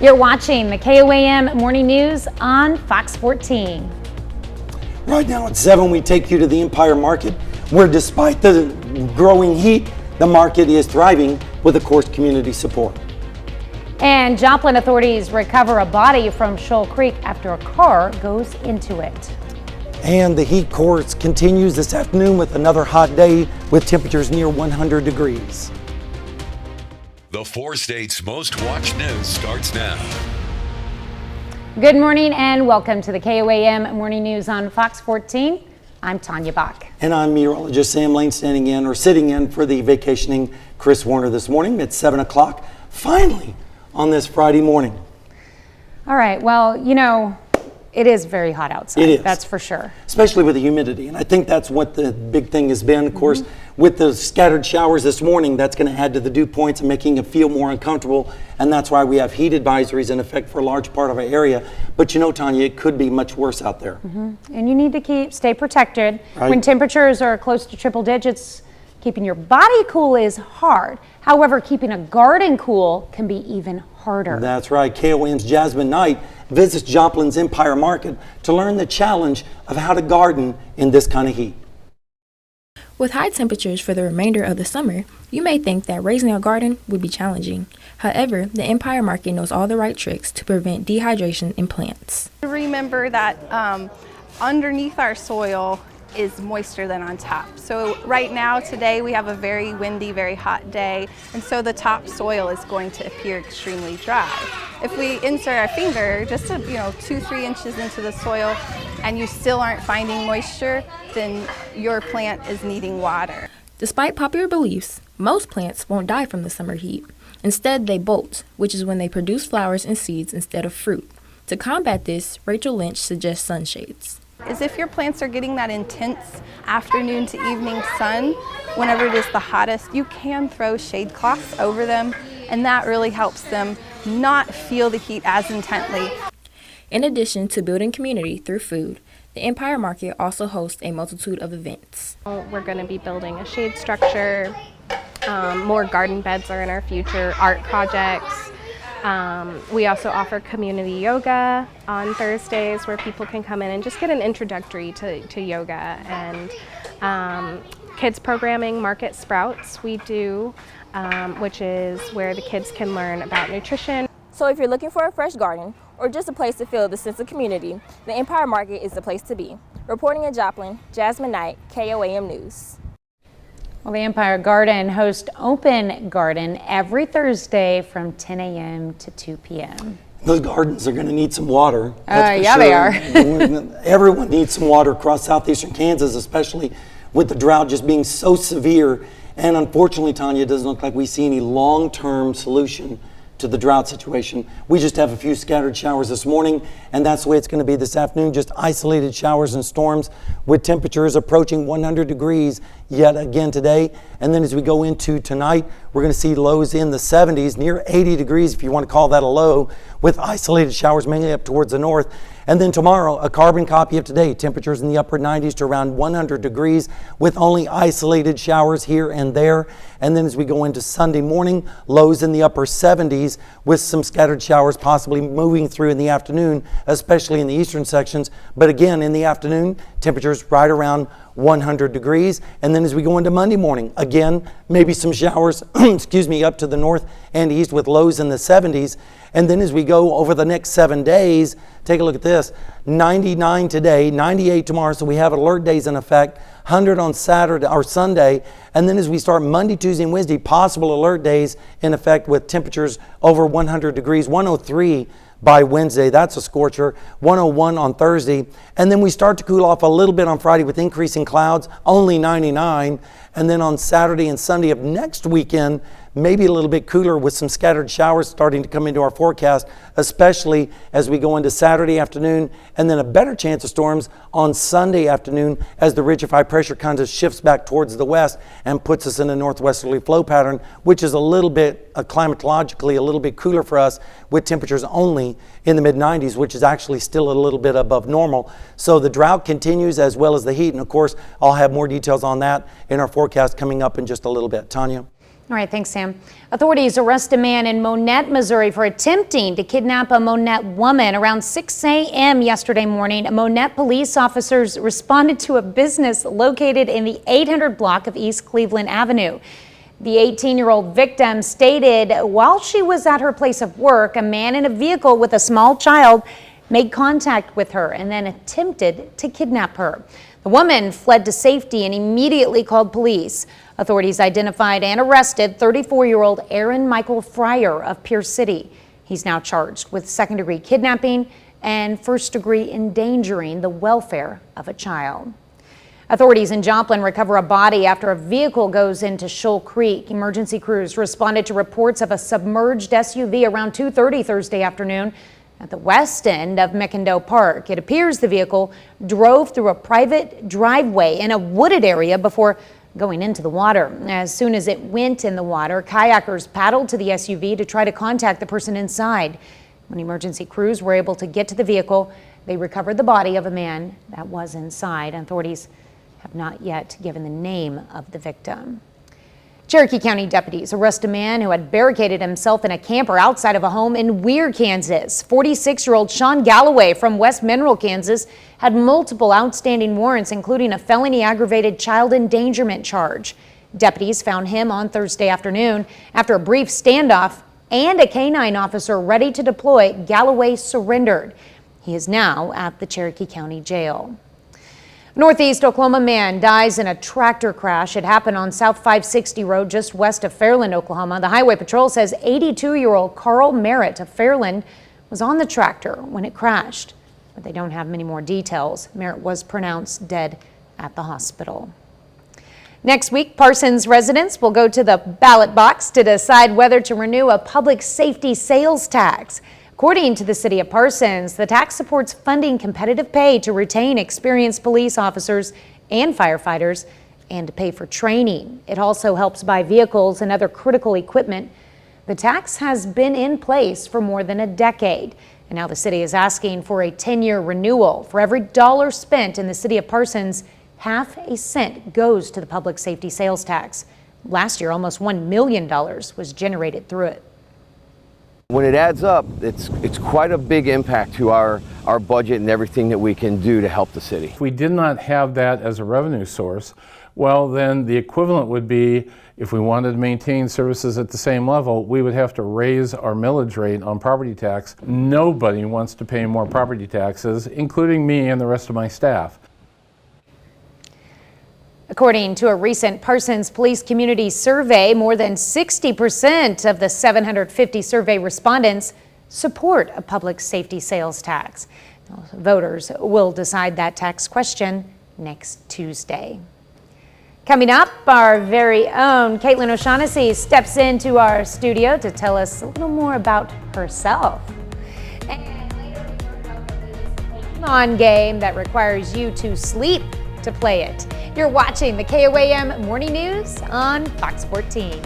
You're watching the KOAM Morning News on Fox 14. Right now at 7, we take you to the Empire Market, where despite the growing heat, the market is thriving with, of course, community support. And Joplin authorities recover a body from Shoal Creek after a car goes into it. And the heat course continues this afternoon with another hot day with temperatures near 100 degrees. The 4 states' most watched news starts now. Good morning and welcome to the KOAM Morning News on Fox 14. I'm Tanya Bach. And I'm meteorologist Sam Lane sitting in for the vacationing Chris Warner this morning at 7 o'clock, finally on this Friday morning. All right, well, you know, it is very hot outside. It is. That's for sure. Especially with the humidity. And I think that's what the big thing has been. Of course, with the scattered showers this morning, that's going to add to the dew points and making it feel more uncomfortable. And that's why we have heat advisories in effect for a large part of our area. But you know, Tanya, it could be much worse out there. And you need to stay protected. Right. When temperatures are close to triple digits, keeping your body cool is hard. However, keeping a garden cool can be even harder. That's right. KOAM's Jasmine Knight visits Joplin's Empire Market to learn the challenge of how to garden in this kind of heat. With high temperatures for the remainder of the summer, you may think that raising a garden would be challenging. However, the Empire Market knows all the right tricks to prevent dehydration in plants. Remember that underneath our soil is moister than on top. So right now, today, we have a very windy, very hot day, and so the top soil is going to appear extremely dry. If we insert our finger just 2-3 inches into the soil and you still aren't finding moisture, then your plant is needing water. Despite popular beliefs, most plants won't die from the summer heat. Instead, they bolt, which is when they produce flowers and seeds instead of fruit. To combat this, Rachel Lynch suggests sunshades. Is if your plants are getting that intense afternoon to evening sun, whenever it is the hottest, you can throw shade cloths over them, and that really helps them not feel the heat as intently. In addition to building community through food, the Empire Market also hosts a multitude of events. We're going to be building a shade structure, more garden beds are in our future, art projects. We also offer community yoga on Thursdays where people can come in and just get an introductory to yoga, and kids programming, Market Sprouts we do, which is where the kids can learn about nutrition. So if you're looking for a fresh garden or just a place to feel the sense of community, the Empire Market is the place to be. Reporting in Joplin, Jasmine Knight, KOAM News. Well, the Empire Garden hosts Open Garden every Thursday from 10 a.m. to 2 p.m. Those gardens are going to need some water. Yeah, they are. Everyone needs some water across southeastern Kansas, especially with the drought just being so severe. And unfortunately, Tanya, it doesn't look like we see any long-term solution to the drought situation. We just have a few scattered showers this morning, and that's the way it's going to be this afternoon. Just isolated showers and storms with temperatures approaching 100 degrees yet again today. And then as we go into tonight, we're going to see lows in the 70s, near 80 degrees if you want to call that a low, with isolated showers mainly up towards the north. And then tomorrow, a carbon copy of today, temperatures in the upper 90s to around 100 degrees with only isolated showers here and there. And then as we go into Sunday morning, lows in the upper 70s with some scattered showers possibly moving through in the afternoon, especially in the eastern sections. But again, in the afternoon, temperatures right around 100 degrees. And then as we go into Monday morning, again, maybe some showers, up to the north and east with lows in the 70s. And then as we go over the next 7 days, take a look at this, 99 today, 98 tomorrow, so we have alert days in effect, 100 on Saturday or Sunday, and then as we start Monday, Tuesday, and Wednesday, possible alert days in effect with temperatures over 100 degrees, 103 by Wednesday, that's a scorcher, 101 on Thursday, and then we start to cool off a little bit on Friday with increasing clouds, only 99, and then on Saturday and Sunday of next weekend, maybe a little bit cooler with some scattered showers starting to come into our forecast, especially as we go into Saturday afternoon, and then a better chance of storms on Sunday afternoon as the ridge of high pressure kind of shifts back towards the west and puts us in a northwesterly flow pattern, which is a little bit climatologically a little bit cooler for us with temperatures only in the mid-90s, which is actually still a little bit above normal. So the drought continues as well as the heat, and of course I'll have more details on that in our forecast coming up in just a little bit. Tanya? All right, thanks, Sam. Authorities arrest a man in Monette, Missouri for attempting to kidnap a Monette woman. Around 6 a.m. yesterday morning, Monette police officers responded to a business located in the 800 block of East Cleveland Avenue. The 18-year-old victim stated while she was at her place of work, a man in a vehicle with a small child made contact with her and then attempted to kidnap her. The woman fled to safety and immediately called police. Authorities identified and arrested 34-year-old Aaron Michael Fryer of Pierce City. He's now charged with second-degree kidnapping and first-degree endangering the welfare of a child. Authorities in Joplin recover a body after a vehicle goes into Shoal Creek. Emergency crews responded to reports of a submerged SUV around 2:30 Thursday afternoon at the west end of McIndoe Park. It appears the vehicle drove through a private driveway in a wooded area before going into the water. As soon as it went in the water, kayakers paddled to the SUV to try to contact the person inside. When emergency crews were able to get to the vehicle, they recovered the body of a man that was inside. Authorities have not yet given the name of the victim. Cherokee County deputies arrest a man who had barricaded himself in a camper outside of a home in Weir, Kansas. 46-year-old Sean Galloway from West Mineral, Kansas, had multiple outstanding warrants, including a felony aggravated child endangerment charge. Deputies found him on Thursday afternoon. After a brief standoff and a canine officer ready to deploy, Galloway surrendered. He is now at the Cherokee County Jail. Northeast Oklahoma man dies in a tractor crash. It happened on South 560 Road just west of Fairland, Oklahoma. The Highway Patrol says 82-year-old Carl Merritt of Fairland was on the tractor when it crashed, but they don't have many more details. Merritt was pronounced dead at the hospital. Next week, Parsons residents will go to the ballot box to decide whether to renew a public safety sales tax. According to the city of Parsons, the tax supports funding competitive pay to retain experienced police officers and firefighters and to pay for training. It also helps buy vehicles and other critical equipment. The tax has been in place for more than a decade, and now the city is asking for a 10-year renewal. For every dollar spent in the city of Parsons, half a cent goes to the public safety sales tax. Last year, almost $1 million was generated through it. When it adds up, it's quite a big impact to our budget and everything that we can do to help the city. If we did not have that as a revenue source, well, then the equivalent would be, if we wanted to maintain services at the same level, we would have to raise our millage rate on property tax. Nobody wants to pay more property taxes, including me and the rest of my staff. According to a recent Parsons Police Community Survey, more than 60% of the 750 survey respondents support a public safety sales tax. Voters will decide that tax question next Tuesday. Coming up, our very own Caitlin O'Shaughnessy steps into our studio to tell us a little more about herself. And later, the Pokemon game that requires you to sleep to play it. You're watching the KOAM Morning News on Fox 14.